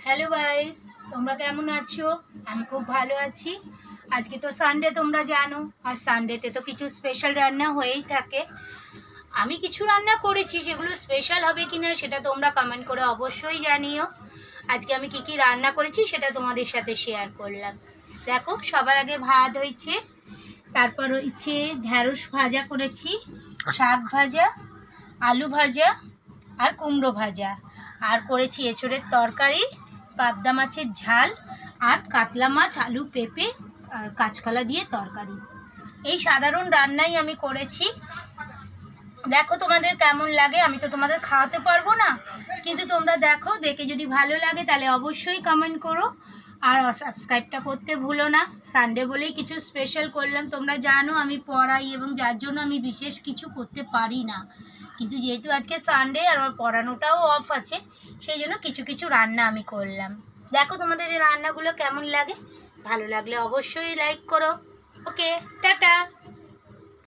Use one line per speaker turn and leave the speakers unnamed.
Hello guys, তোমরা কেমন আছো? আমি খুব ভালো আছি। আজকে তো সানডে, তোমরা জানো, আর সানডেতে তো কিছু স্পেশাল রান্না হয়েই থাকে। আমি কিছু রান্না করেছি, সেগুলো স্পেশাল হবে কি না সেটা তোমরা কমেন্ট করে অবশ্যই জানিও। আজকে আমি কি কি রান্না করেছি সেটা তোমাদের সাথে শেয়ার করলাম। দেখো, সবার আগে ভাত হয়েছে, তারপর হয়েছে ঢ্যাঁড়স ভাজা করেছি, শাক ভাজা, আলু ভাজা আর কুমড়ো ভাজা, আর করেছি এঁচোড়ের তরকারি, পাবদা মাছের ঝাল, আর কাতলা মাছ, আলু, পেঁপে আর কাঁচকলা দিয়ে তরকারি। এই সাধারণ রান্নাই আমি করেছি। দেখো তোমাদের কেমন লাগে। আমি তো তোমাদের খাওয়াতে পারবো না, কিন্তু তোমরা দেখো, দেখে যদি ভালো লাগে তাহলে অবশ্যই কমেন্ট করো, আর সাবস্ক্রাইবটা করতে ভুলো না। সানডে বলেই কিছু স্পেশাল করলাম। তোমরা জানো আমি পড়াই, এবং যার জন্য আমি বিশেষ কিছু করতে পারি না, কিন্তু যেহেতু আজকে সানডে আর আমার পড়ানোটাও অফ আছে, সেই জন্য কিছু কিছু রান্না আমি করলাম। দেখো তোমাদের এই রান্নাগুলো কেমন লাগে। ভালো লাগলে অবশ্যই লাইক করো। ওকে, টাটা।